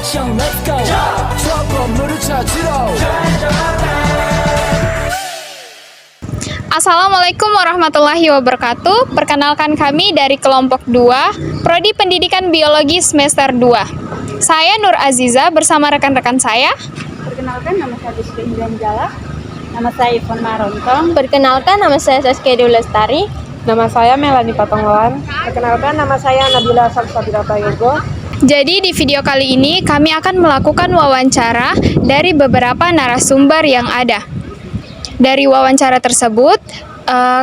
액션 let's go 저 건물을 찾으러 Assalamualaikum warahmatullahi wabarakatuh. Perkenalkan kami dari kelompok 2, Prodi Pendidikan Biologi semester 2. Saya Nur Aziza bersama rekan-rekan saya. Perkenalkan, nama saya Rizky Indian Jala. Nama saya Ivon Marontong. Perkenalkan, nama saya Saskia Dewi Lestari. Nama saya Melani Patonggolan. Perkenalkan, nama saya Nabila Salsabila Prayogo. Jadi di video kali ini kami akan melakukan wawancara dari beberapa narasumber yang ada. Dari wawancara tersebut,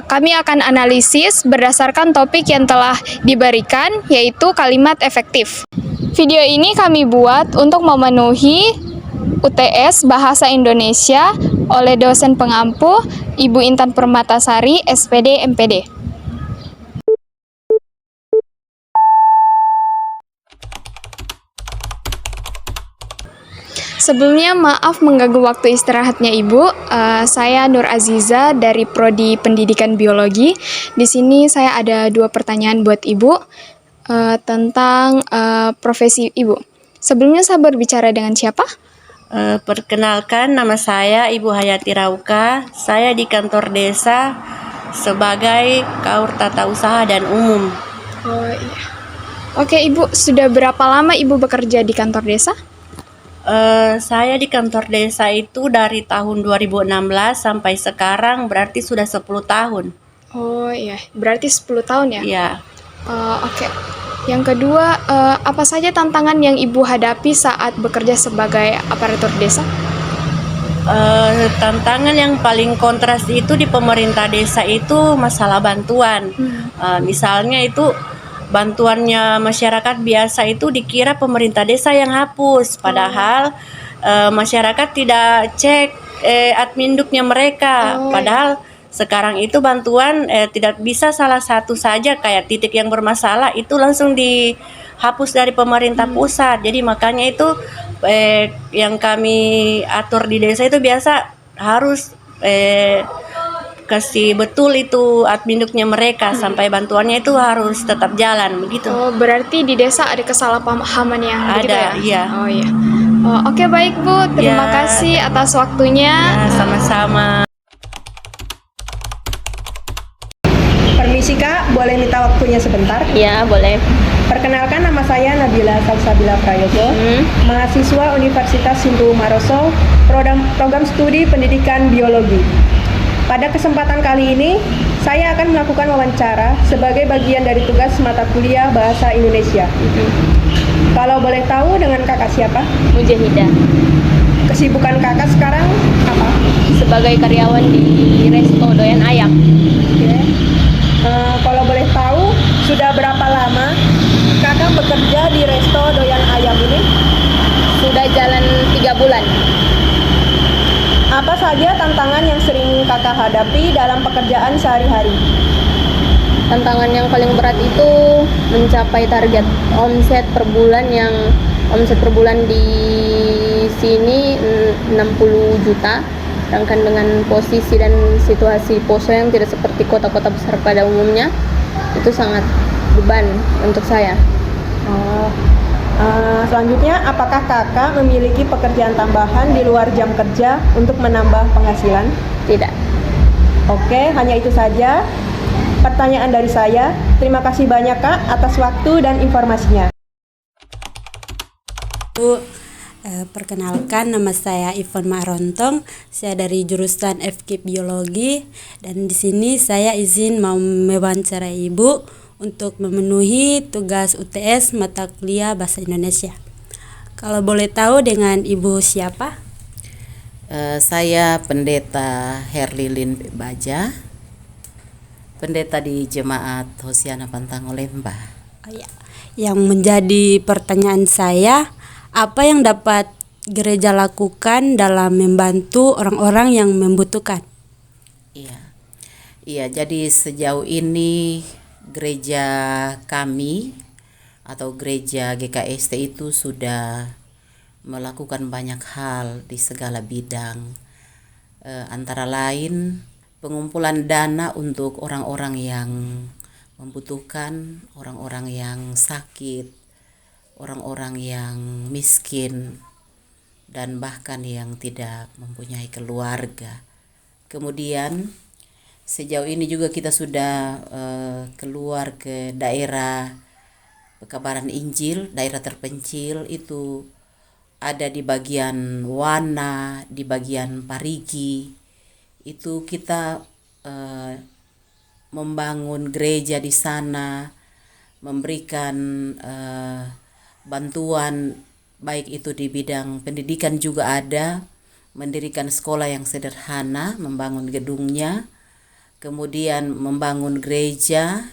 kami akan analisis berdasarkan topik yang telah diberikan, yaitu kalimat efektif. Video ini kami buat untuk memenuhi UTS Bahasa Indonesia oleh dosen pengampu Ibu Intan Permatasari, SPD MPD. Sebelumnya maaf mengganggu waktu istirahatnya Ibu. Saya Nur Aziza dari Prodi Pendidikan Biologi. Di sini saya ada 2 pertanyaan buat Ibu tentang profesi Ibu. Sebelumnya saya berbicara dengan siapa? Perkenalkan, nama saya Ibu Hayati Rauka. Saya di kantor desa sebagai Kaur Tata Usaha dan Umum. Oh iya. Oke Ibu, sudah berapa lama Ibu bekerja di kantor desa? Saya di kantor desa itu dari tahun 2016 sampai sekarang, berarti sudah 10 tahun. Oh iya, berarti 10 tahun ya? Iya. Oke. Yang kedua, apa saja tantangan yang Ibu hadapi saat bekerja sebagai aparatur desa? Tantangan yang paling kontras itu di pemerintah desa itu masalah bantuan. Misalnya itu bantuannya masyarakat biasa itu dikira pemerintah desa yang hapus, padahal masyarakat tidak cek adminduknya mereka. Padahal sekarang itu bantuan tidak bisa salah satu saja kayak titik yang bermasalah itu langsung dihapus dari pemerintah pusat. Jadi makanya itu yang kami atur di desa itu biasa harus kasih betul itu adminduknya mereka sampai bantuannya itu harus tetap jalan begitu. Oh, berarti di desa ada kesalahpahaman yang begitu ya? Iya. Oh iya. Oke baik Bu, terima kasih atas waktunya. Ya, sama-sama. Permisi Kak, boleh minta waktunya sebentar? Ya, boleh. Perkenalkan, nama saya Nabila Salsabila Prayogo, mahasiswa Universitas Sintu Maroso, program studi Pendidikan Biologi. Pada kesempatan kali ini, saya akan melakukan wawancara sebagai bagian dari tugas mata kuliah Bahasa Indonesia. Kalau boleh tahu dengan kakak siapa? Mujahidah. Kesibukan kakak sekarang apa? Sebagai karyawan di Resto Doyan Ayam. Oke. Kalau boleh tahu, sudah berapa lama kakak bekerja di Resto Doyan Ayam ini? Sudah jalan 3 bulan. Apa saja tantangan yang sering kakak hadapi dalam pekerjaan sehari-hari? Tantangan yang paling berat itu mencapai target omset per bulan di sini 60 juta. Sedangkan dengan posisi dan situasi poso yang tidak seperti kota-kota besar pada umumnya, itu sangat beban untuk saya. Selanjutnya, apakah kakak memiliki pekerjaan tambahan di luar jam kerja untuk menambah penghasilan? Tidak. Oke, hanya itu saja pertanyaan dari saya. Terima kasih banyak Kak atas waktu dan informasinya. Perkenalkan, nama saya Ivon Marontong. Saya dari jurusan FK Biologi dan di sini saya izin mau mewawancarai Ibu untuk memenuhi tugas UTS mata kuliah Bahasa Indonesia. Kalau boleh tahu dengan Ibu siapa? Saya Pendeta Herlilin Baja, pendeta di Jemaat Hosiana Pantango Lembah. Yang menjadi pertanyaan saya, apa yang dapat gereja lakukan dalam membantu orang-orang yang membutuhkan? Iya, jadi sejauh ini gereja kami atau gereja GKST itu sudah melakukan banyak hal di segala bidang, antara lain pengumpulan dana untuk orang-orang yang membutuhkan, orang-orang yang sakit, orang-orang yang miskin dan bahkan yang tidak mempunyai keluarga. Kemudian sejauh ini juga kita sudah keluar ke daerah pekabaran Injil, daerah terpencil itu ada di bagian Wana, di bagian Parigi. Itu kita membangun gereja di sana, memberikan bantuan baik itu di bidang pendidikan juga ada, mendirikan sekolah yang sederhana, membangun gedungnya, kemudian membangun gereja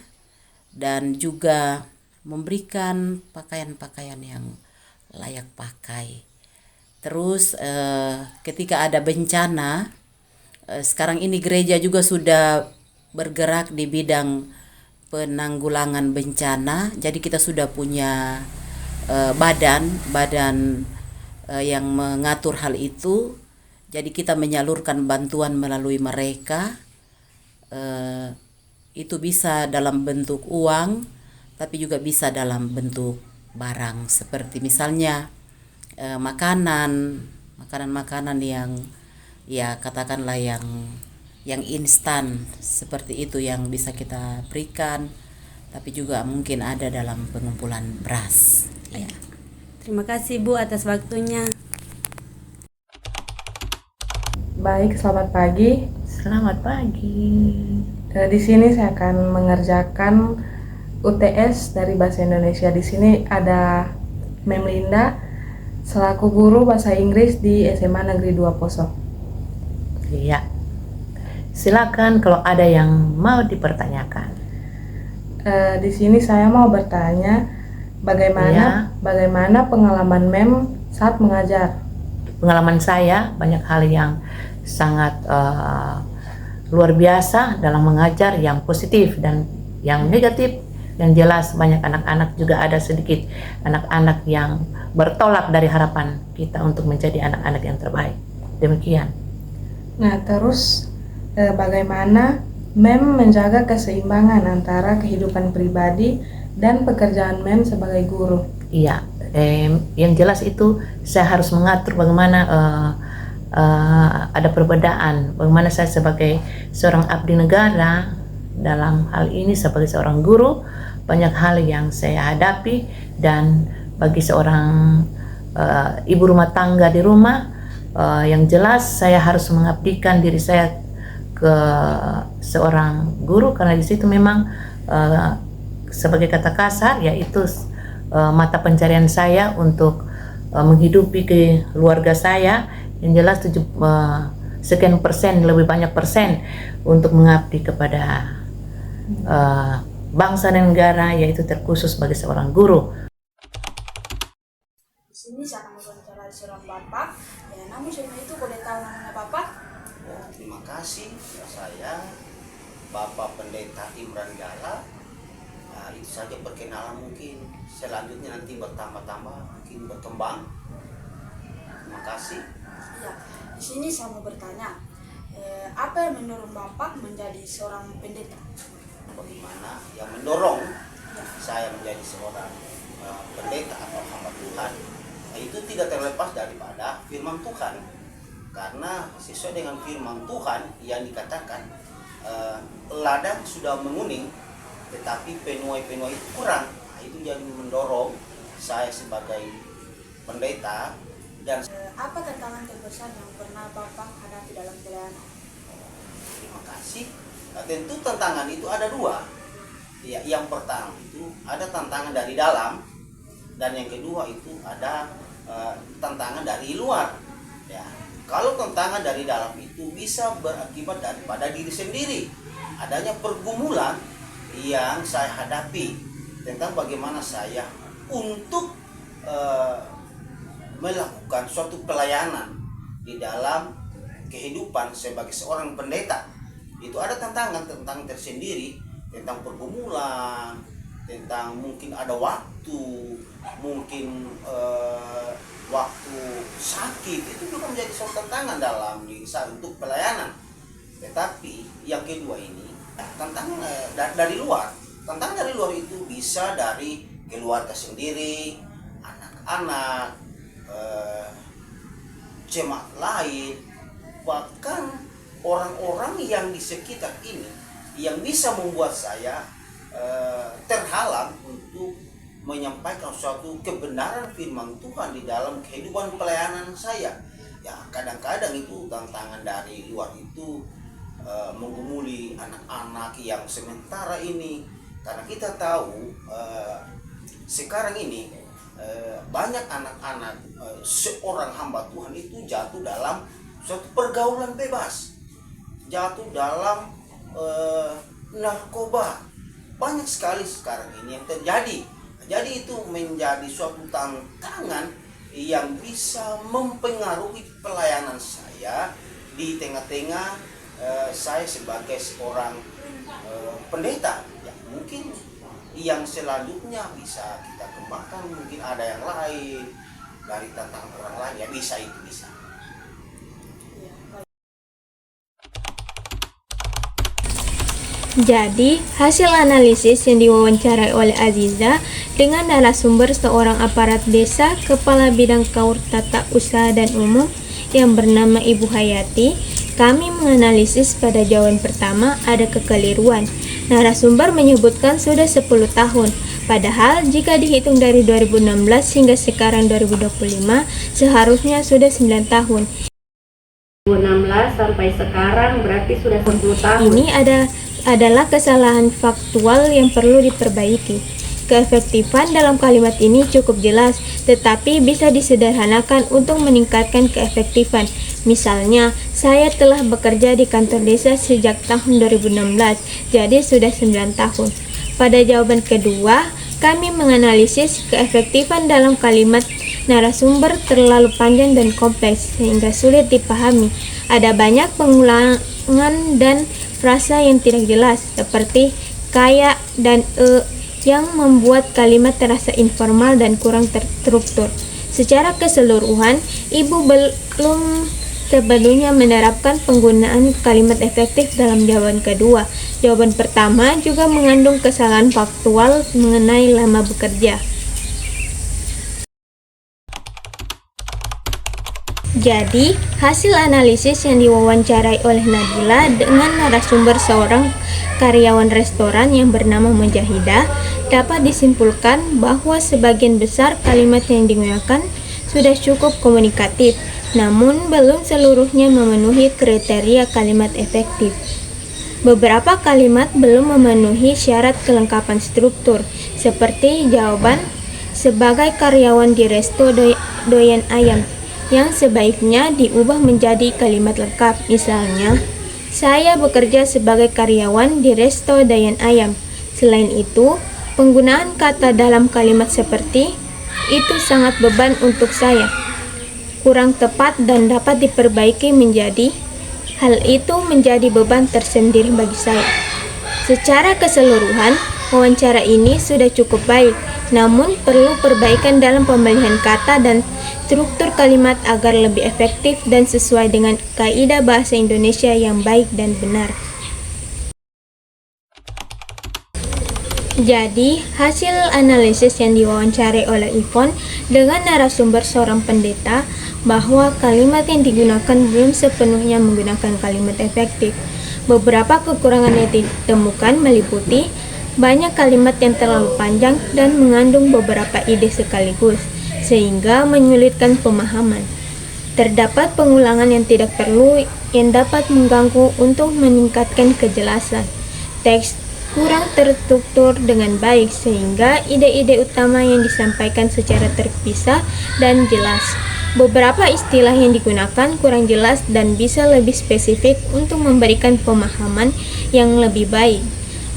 dan juga memberikan pakaian-pakaian yang layak pakai. Terus ketika ada bencana, sekarang ini gereja juga sudah bergerak di bidang penanggulangan bencana. Jadi kita sudah punya badan yang mengatur hal itu. Jadi kita menyalurkan bantuan melalui mereka. Itu bisa dalam bentuk uang, tapi juga bisa dalam bentuk barang, seperti misalnya makanan yang ya katakanlah yang instan, seperti itu yang bisa kita berikan, tapi juga mungkin ada dalam pengumpulan beras. Ya. Terima kasih Bu atas waktunya. Baik, selamat pagi. Selamat pagi. Di sini saya akan mengerjakan UTS dari Bahasa Indonesia. Di sini ada Mem Linda selaku guru bahasa Inggris di SMA Negeri 2 Poso. Iya. Silakan kalau ada yang mau dipertanyakan. Di sini saya mau bertanya bagaimana pengalaman Mem saat mengajar. Pengalaman saya banyak hal yang sangat luar biasa dalam mengajar, yang positif dan yang negatif. Yang jelas banyak anak-anak juga ada sedikit anak-anak yang bertolak dari harapan kita untuk menjadi anak-anak yang terbaik. Demikian. Nah, terus bagaimana Mem menjaga keseimbangan antara kehidupan pribadi dan pekerjaan Mem sebagai guru? Iya, yang jelas itu saya harus mengatur bagaimana ada perbedaan, bagaimana saya sebagai seorang abdi negara dalam hal ini sebagai seorang guru, banyak hal yang saya hadapi, dan bagi seorang ibu rumah tangga di rumah, yang jelas saya harus mengabdikan diri saya ke seorang guru, karena di situ memang sebagai kata kasar yaitu mata pencarian saya untuk menghidupi keluarga saya. Yang jelas sekian persen, lebih banyak persen untuk mengabdi kepada bangsa dan negara, yaitu terkhusus sebagai seorang guru. Di sini saya akan berbicara seorang bapak. Ya, namun sebelum itu boleh tahu namanya bapak? Oh, terima kasih. Ya, saya Bapak Pendeta Imran Gala. Nah, itu saja perkenalan, mungkin selanjutnya nanti bertambah-tambah, mungkin berkembang. Terima kasih. Ya, di sini saya mau bertanya, apa yang mendorong bapak menjadi seorang pendeta? Bagaimana yang mendorong saya menjadi seorang pendeta atau hamba Tuhan? Nah, itu tidak terlepas daripada firman Tuhan, karena sesuai dengan firman Tuhan yang dikatakan ladang sudah menguning tetapi penuai-penuai itu kurang. Nah, itu yang mendorong saya sebagai pendeta. Dan apa tantangan terbesar yang pernah bapak hadapi dalam pelayanan? Terima kasih. Nah, tentu tantangan itu ada dua. Ya, yang pertama itu ada tantangan dari dalam, dan yang kedua itu ada tantangan dari luar. Ya, kalau tantangan dari dalam itu bisa berakibat daripada diri sendiri, adanya pergumulan yang saya hadapi tentang bagaimana saya untuk melakukan suatu pelayanan di dalam kehidupan sebagai seorang pendeta. Itu ada tantangan tersendiri, tentang pergumulan, tentang mungkin ada waktu, mungkin waktu sakit, itu juga menjadi suatu tantangan dalam diri saya untuk pelayanan. Tetapi yang kedua ini tantangan dari luar. Tantangan dari luar itu bisa dari keluarga sendiri, anak-anak jemaat lain, bahkan orang-orang yang di sekitar ini yang bisa membuat saya terhalang untuk menyampaikan suatu kebenaran firman Tuhan di dalam kehidupan pelayanan saya. Ya, kadang-kadang itu tantangan dari luar itu menggumuli anak-anak yang sementara ini, karena kita tahu sekarang ini banyak anak-anak seorang hamba Tuhan itu jatuh dalam suatu pergaulan bebas, jatuh dalam narkoba. Banyak sekali sekarang ini yang terjadi. Jadi itu menjadi suatu tantangan yang bisa mempengaruhi pelayanan saya di tengah-tengah saya sebagai seorang pendeta. Ya, mungkin yang selanjutnya bisa kita kembangkan, mungkin ada yang lain dari tantangan orang lain, ya bisa itu bisa. Jadi, hasil analisis yang diwawancarai oleh Aziza dengan narasumber seorang aparat desa Kepala Bidang KAUR Tata Usaha dan Umum yang bernama Ibu Hayati, kami menganalisis pada jawaban pertama ada kekeliruan. Narasumber menyebutkan sudah 10 tahun, padahal jika dihitung dari 2016 hingga sekarang 2025, seharusnya sudah 9 tahun. 2016 sampai sekarang berarti sudah 10 tahun. Ini adalah kesalahan faktual yang perlu diperbaiki. Keefektifan dalam kalimat ini cukup jelas, tetapi bisa disederhanakan untuk meningkatkan keefektifan. Misalnya, saya telah bekerja di kantor desa sejak tahun 2016, jadi sudah 9 tahun. Pada jawaban kedua, kami menganalisis keefektifan dalam kalimat narasumber terlalu panjang dan kompleks sehingga sulit dipahami. Ada banyak pengulangan dan frasa yang tidak jelas seperti kayak dan yang membuat kalimat terasa informal dan kurang terstruktur. Secara keseluruhan, Ibu belum sepenuhnya menerapkan penggunaan kalimat efektif dalam jawaban kedua. Jawaban pertama juga mengandung kesalahan faktual mengenai lama bekerja. Jadi, hasil analisis yang diwawancarai oleh Nabila dengan narasumber seorang karyawan restoran yang bernama Mujahidah dapat disimpulkan bahwa sebagian besar kalimat yang digunakan sudah cukup komunikatif, namun belum seluruhnya memenuhi kriteria kalimat efektif. Beberapa kalimat belum memenuhi syarat kelengkapan struktur, seperti jawaban sebagai karyawan di resto doyan ayam, yang sebaiknya diubah menjadi kalimat lengkap. Misalnya, saya bekerja sebagai karyawan di resto doyan ayam. Selain itu, penggunaan kata dalam kalimat seperti itu sangat beban untuk saya, kurang tepat dan dapat diperbaiki menjadi hal itu menjadi beban tersendiri bagi saya. Secara keseluruhan, wawancara ini sudah cukup baik, namun perlu perbaikan dalam pemilihan kata dan struktur kalimat agar lebih efektif dan sesuai dengan kaidah bahasa Indonesia yang baik dan benar. Jadi, hasil analisis yang diwawancarai oleh Ivon dengan narasumber seorang pendeta bahwa kalimat yang digunakan belum sepenuhnya menggunakan kalimat efektif. Beberapa kekurangan yang ditemukan meliputi banyak kalimat yang terlalu panjang dan mengandung beberapa ide sekaligus, sehingga menyulitkan pemahaman. Terdapat pengulangan yang tidak perlu yang dapat mengganggu untuk meningkatkan kejelasan. Teks kurang terstruktur dengan baik sehingga ide-ide utama yang disampaikan secara terpisah dan jelas. Beberapa istilah yang digunakan kurang jelas dan bisa lebih spesifik untuk memberikan pemahaman yang lebih baik.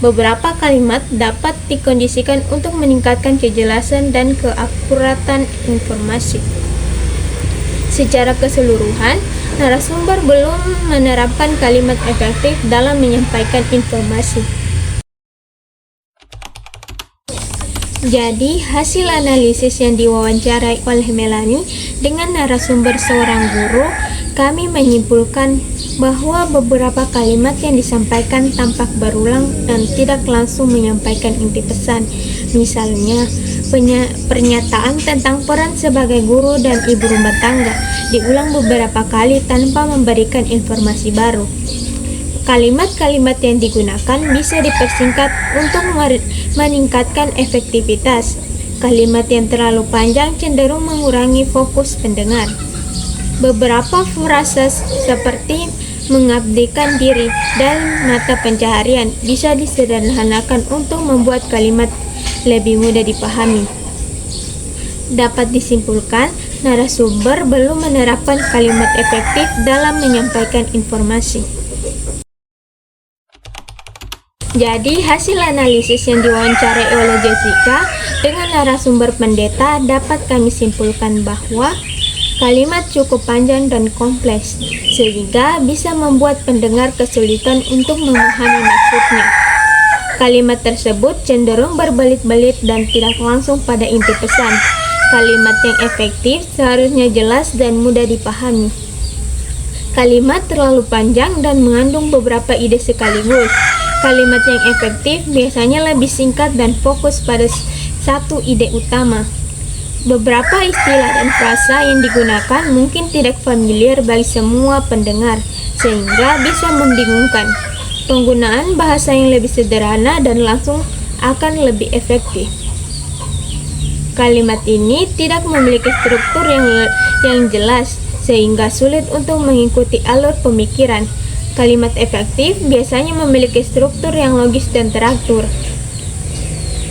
Beberapa kalimat dapat dikondisikan untuk meningkatkan kejelasan dan keakuratan informasi. Secara keseluruhan, narasumber belum menerapkan kalimat efektif dalam menyampaikan informasi. Jadi, hasil analisis yang diwawancarai oleh Melanie dengan narasumber seorang guru, kami menyimpulkan bahwa beberapa kalimat yang disampaikan tampak berulang dan tidak langsung menyampaikan inti pesan. Misalnya, Pernyataan tentang peran sebagai guru dan ibu rumah tangga diulang beberapa kali tanpa memberikan informasi baru. Kalimat-kalimat yang digunakan bisa dipersingkat untuk meningkatkan efektivitas. Kalimat yang terlalu panjang cenderung mengurangi fokus pendengar. Beberapa frase seperti mengabdikan diri dan mata pencaharian bisa disederhanakan untuk membuat kalimat lebih mudah dipahami. Dapat disimpulkan, narasumber belum menerapkan kalimat efektif dalam menyampaikan informasi. Jadi, hasil analisis yang diwawancarai oleh Jessica dengan narasumber pendeta dapat kami simpulkan bahwa kalimat cukup panjang dan kompleks, sehingga bisa membuat pendengar kesulitan untuk memahami maksudnya. Kalimat tersebut cenderung berbelit-belit dan tidak langsung pada inti pesan. Kalimat yang efektif seharusnya jelas dan mudah dipahami. Kalimat terlalu panjang dan mengandung beberapa ide sekaligus. Kalimat yang efektif biasanya lebih singkat dan fokus pada satu ide utama. Beberapa istilah dan frasa yang digunakan mungkin tidak familiar bagi semua pendengar, sehingga bisa membingungkan. Penggunaan bahasa yang lebih sederhana dan langsung akan lebih efektif. Kalimat ini tidak memiliki struktur yang jelas, sehingga sulit untuk mengikuti alur pemikiran. Kalimat efektif biasanya memiliki struktur yang logis dan teratur.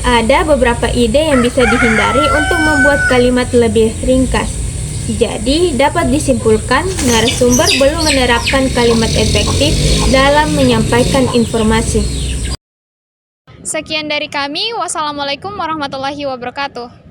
Ada beberapa ide yang bisa dihindari untuk membuat kalimat lebih ringkas. Jadi, dapat disimpulkan narasumber belum menerapkan kalimat efektif dalam menyampaikan informasi. Sekian dari kami. Wassalamualaikum warahmatullahi wabarakatuh.